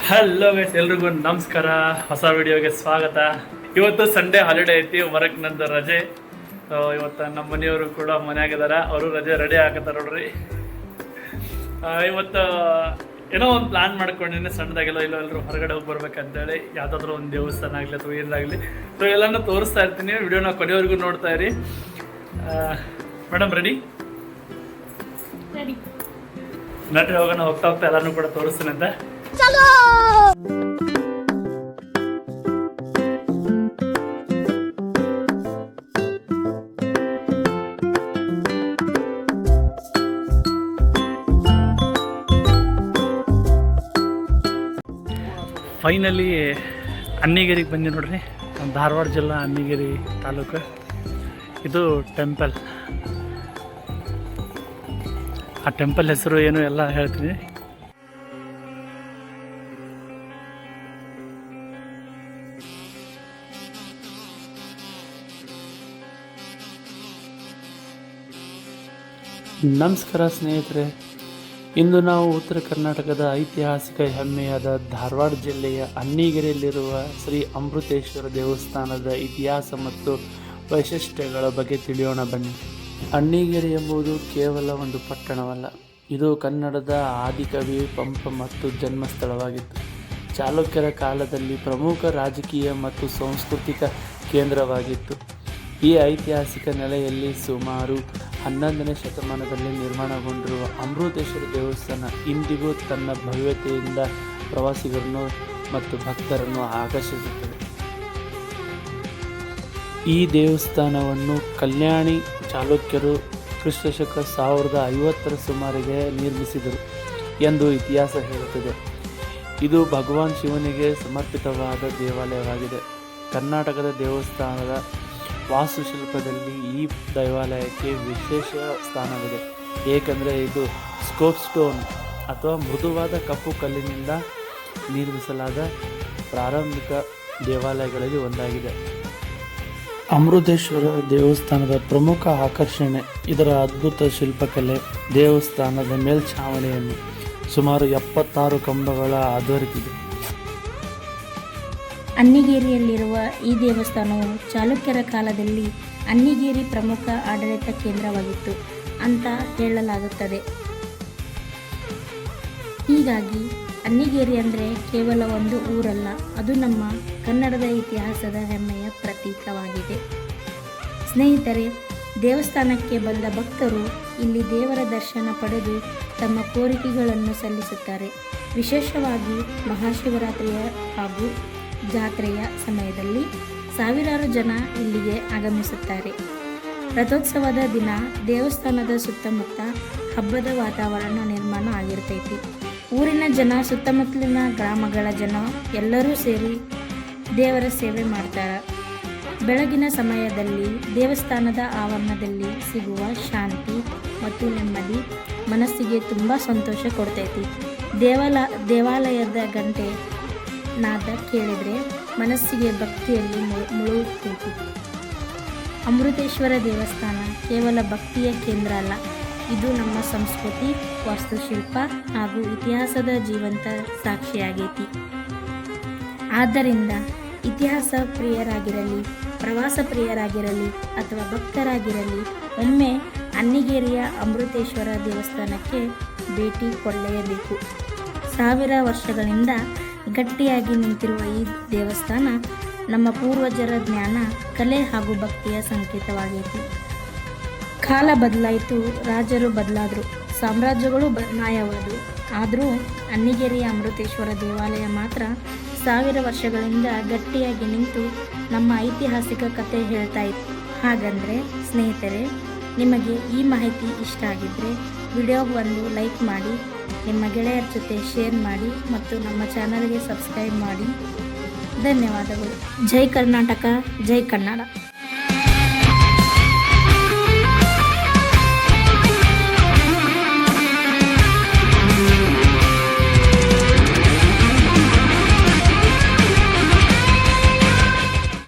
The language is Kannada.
ಹಲೋ ಗೈಸ್, ಎಲ್ರಿಗೂ ನಮಸ್ಕಾರ. ಹೊಸ ವಿಡಿಯೋಗೆ ಸ್ವಾಗತ. ಇವತ್ತು ಸಂಡೇ ಹಾಲಿಡೇ ಐತಿ, ಹೊರಗೆ ನಂದು ರಜೆ. ಇವತ್ತು ನಮ್ಮ ಮನೆಯವರು ಕೂಡ ಮನೆಯಾಗಿದ್ದಾರೆ, ಅವರು ರಜೆ ರೆಡಿ ಆಗತ್ತಾರ ನೋಡ್ರಿ. ಇವತ್ತು ಏನೋ ಒಂದು ಪ್ಲಾನ್ ಮಾಡ್ಕೊಂಡಿನಿ ಸಣ್ಣದಾಗೆಲ್ಲ ಎಲ್ಲರೂ ಹೊರಗಡೆ ಹೋಗಿ ಬರ್ಬೇಕಂತೇಳಿ. ಯಾವುದಾದ್ರೂ ಒಂದು ದೇವಸ್ಥಾನ ಆಗಲಿ ಅಥವಾ ಏನಾಗಲಿ, ಸೊ ಎಲ್ಲನೂ ತೋರಿಸ್ತಾ ಇರ್ತೀನಿ. ವಿಡಿಯೋನ ಕೊನೆವರೆಗೂ ನೋಡ್ತಾ ಇರಿ. ಮೇಡಮ್ ರೆಡಿ ನಡ್ರಿ ಹೋಗೋಣ. ಹೋಗ್ತಾ ಎಲ್ಲನೂ ಕೂಡ ತೋರಿಸ್ತೀನಿ ಅಂತ. ಫೈನಲಿ ಅನ್ನಿಗೇರಿಗೆ ಬಂದಿ ನೋಡ್ರಿ. ಧಾರವಾಡ ಜಿಲ್ಲಾ ಅನ್ನಿಗೇರಿ ತಾಲೂಕು. ಇದು ಟೆಂಪಲ್. ಆ ಟೆಂಪಲ್ ಹೆಸರು ಏನು ಎಲ್ಲ ಹೇಳ್ತೀನಿ. ನಮಸ್ಕಾರ ಸ್ನೇಹಿತರೆ, ಇಂದು ನಾವು ಉತ್ತರ ಕರ್ನಾಟಕದ ಐತಿಹಾಸಿಕ ಹೆಮ್ಮೆಯಾದ ಧಾರವಾಡ ಜಿಲ್ಲೆಯ ಅನ್ನಿಗೇರಿಯಲ್ಲಿರುವ ಶ್ರೀ ಅಮೃತೇಶ್ವರ ದೇವಸ್ಥಾನದ ಇತಿಹಾಸ ಮತ್ತು ವೈಶಿಷ್ಟ್ಯಗಳ ಬಗ್ಗೆ ತಿಳಿಯೋಣ ಬನ್ನಿ. ಅನ್ನಿಗೇರಿ ಎಂಬುದು ಕೇವಲ ಒಂದು ಪಟ್ಟಣವಲ್ಲ, ಇದು ಕನ್ನಡದ ಆದಿಕವಿ ಪಂಪ ಮತ್ತು ಜನ್ಮಸ್ಥಳವಾಗಿತ್ತು. ಚಾಲುಕ್ಯರ ಕಾಲದಲ್ಲಿ ಪ್ರಮುಖ ರಾಜಕೀಯ ಮತ್ತು ಸಾಂಸ್ಕೃತಿಕ ಕೇಂದ್ರವಾಗಿತ್ತು. ಈ ಐತಿಹಾಸಿಕ ನೆಲೆಯಲ್ಲಿ ಸುಮಾರು 11ನೇ ಶತಮಾನದಲ್ಲಿ ನಿರ್ಮಾಣಗೊಂಡಿರುವ ಅಮೃತೇಶ್ವರ ದೇವಸ್ಥಾನ ಇಂದಿಗೂ ತನ್ನ ಭವ್ಯತೆಯಿಂದ ಪ್ರವಾಸಿಗರನ್ನು ಮತ್ತು ಭಕ್ತರನ್ನು ಆಕರ್ಷಿಸುತ್ತದೆ. ಈ ದೇವಸ್ಥಾನವನ್ನು ಕಲ್ಯಾಣಿ ಚಾಲುಕ್ಯರು ಕ್ರಿಸ್ತಶಕ 1050ರ ಸುಮಾರಿಗೆ ನಿರ್ಮಿಸಿದರು ಎಂದು ಇತಿಹಾಸ ಹೇಳುತ್ತದೆ. ಇದು ಭಗವಾನ್ ಶಿವನಿಗೆ ಸಮರ್ಪಿತವಾದ ದೇವಾಲಯವಾಗಿದೆ. ಕರ್ನಾಟಕದ ದೇವಸ್ಥಾನದ ವಾಸ್ತುಶಿಲ್ಪದಲ್ಲಿ ಈ ದೇವಾಲಯಕ್ಕೆ ವಿಶೇಷ ಸ್ಥಾನವಿದೆ, ಏಕೆಂದರೆ ಇದು ಸ್ಕೋಪ್ ಸ್ಟೋನ್ ಅಥವಾ ಮೃದುವಾದ ಕಪ್ಪು ಕಲ್ಲಿನಿಂದ ನಿರ್ಮಿಸಲಾದ ಪ್ರಾರಂಭಿಕ ದೇವಾಲಯಗಳಲ್ಲಿ ಒಂದಾಗಿದೆ. ಅಮೃತೇಶ್ವರ ದೇವಸ್ಥಾನದ ಪ್ರಮುಖ ಆಕರ್ಷಣೆ ಇದರ ಅದ್ಭುತ ಶಿಲ್ಪಕಲೆ. ದೇವಸ್ಥಾನದ ಮೇಲ್ಛಾವಣಿಯನ್ನು ಸುಮಾರು 76 ಕಂಬಗಳ ಆಧರಿಸಿದೆ. ಅನ್ನಿಗೇರಿಯಲ್ಲಿರುವ ಈ ದೇವಸ್ಥಾನವು ಚಾಲುಕ್ಯರ ಕಾಲದಲ್ಲಿ ಅನ್ನಿಗೇರಿ ಪ್ರಮುಖ ಆಡಳಿತ ಕೇಂದ್ರವಾಗಿತ್ತು ಅಂತ ಹೇಳಲಾಗುತ್ತದೆ. ಹೀಗಾಗಿ ಅನ್ನಿಗೇರಿ ಅಂದರೆ ಕೇವಲ ಒಂದು ಊರಲ್ಲ, ಅದು ನಮ್ಮ ಕನ್ನಡದ ಇತಿಹಾಸದ ಹೆಮ್ಮೆಯ ಪ್ರತೀಕವಾಗಿದೆ. ಸ್ನೇಹಿತರೆ, ದೇವಸ್ಥಾನಕ್ಕೆ ಬಂದ ಭಕ್ತರು ಇಲ್ಲಿ ದೇವರ ದರ್ಶನ ಪಡೆದು ತಮ್ಮ ಕೋರಿಕೆಗಳನ್ನು ಸಲ್ಲಿಸುತ್ತಾರೆ. ವಿಶೇಷವಾಗಿ ಮಹಾಶಿವರಾತ್ರಿಯ ಹಾಗೂ ಜಾತ್ರೆಯ ಸಮಯದಲ್ಲಿ ಸಾವಿರಾರು ಜನ ಇಲ್ಲಿಗೆ ಆಗಮಿಸುತ್ತಾರೆ. ರಥೋತ್ಸವದ ದಿನ ದೇವಸ್ಥಾನದ ಸುತ್ತಮುತ್ತ ಹಬ್ಬದ ವಾತಾವರಣ ನಿರ್ಮಾಣ ಆಗಿರ್ತೈತಿ. ಊರಿನ ಜನ, ಸುತ್ತಮುತ್ತಲಿನ ಗ್ರಾಮಗಳ ಜನ ಎಲ್ಲರೂ ಸೇರಿ ದೇವರ ಸೇವೆ ಮಾಡ್ತಾರೆ. ಬೆಳಗಿನ ಸಮಯದಲ್ಲಿ ದೇವಸ್ಥಾನದ ಆವರಣದಲ್ಲಿ ಸಿಗುವ ಶಾಂತಿ ಮತ್ತು ನೆಮ್ಮದಿ ಮನಸ್ಸಿಗೆ ತುಂಬ ಸಂತೋಷ ಕೊಡ್ತೈತಿ. ದೇವಾಲಯದ ಗಂಟೆ ನಾದ ಕೇಳಿದರೆ ಮನಸ್ಸಿಗೆ ಭಕ್ತಿಯಲ್ಲಿ ಮುಳುಗುತ್ತೈತಿ. ಅಮೃತೇಶ್ವರ ದೇವಸ್ಥಾನ ಕೇವಲ ಭಕ್ತಿಯ ಕೇಂದ್ರ ಅಲ್ಲ, ಇದು ನಮ್ಮ ಸಂಸ್ಕೃತಿ, ವಾಸ್ತುಶಿಲ್ಪ ಹಾಗೂ ಇತಿಹಾಸದ ಜೀವಂತ ಸಾಕ್ಷಿಯಾಗೈತಿ. ಆದ್ದರಿಂದ ಇತಿಹಾಸ ಪ್ರಿಯರಾಗಿರಲಿ, ಪ್ರವಾಸ ಪ್ರಿಯರಾಗಿರಲಿ ಅಥವಾ ಭಕ್ತರಾಗಿರಲಿ, ಒಮ್ಮೆ ಅನ್ನಿಗೇರಿಯ ಅಮೃತೇಶ್ವರ ದೇವಸ್ಥಾನಕ್ಕೆ ಭೇಟಿ ಕೊಡಲೇಬೇಕು. 1000 ವರ್ಷಗಳಿಂದ ಗಟ್ಟಿಯಾಗಿ ನಿಂತಿರುವ ಈ ದೇವಸ್ಥಾನ ನಮ್ಮ ಪೂರ್ವಜರ ಜ್ಞಾನ, ಕಲೆ ಹಾಗೂ ಭಕ್ತಿಯ ಸಂಕೇತವಾಗೈತಿ. ಕಾಲ ಬದಲಾಯಿತು, ರಾಜರು ಬದಲಾದರು, ಸಾಮ್ರಾಜ್ಯಗಳು ಮಾಯವಾದವು. ಆದರೂ ಅನ್ನಿಗೇರಿಯ ಅಮೃತೇಶ್ವರ ದೇವಾಲಯ ಮಾತ್ರ 1000 ವರ್ಷಗಳಿಂದ ಗಟ್ಟಿಯಾಗಿ ನಿಂತು ನಮ್ಮ ಐತಿಹಾಸಿಕ ಕಥೆ ಹೇಳ್ತಾ ಇತ್ತು. ಹಾಗಂದರೆ ಸ್ನೇಹಿತರೆ, ನಿಮಗೆ ಈ ಮಾಹಿತಿ ಇಷ್ಟ ಆಗಿದ್ದರೆ ವಿಡಿಯೋಗೆ ಒಂದು ಲೈಕ್ ಮಾಡಿ, ನಿಮ್ಮ ಗೆಳೆಯರ ಜೊತೆ ಶೇರ್ ಮಾಡಿ ಮತ್ತು ನಮ್ಮ ಚಾನಲ್ಗೆ ಸಬ್ಸ್ಕ್ರೈಬ್ ಮಾಡಿ. ಧನ್ಯವಾದಗಳು. ಜೈ ಕರ್ನಾಟಕ, ಜೈ ಕನ್ನಡ.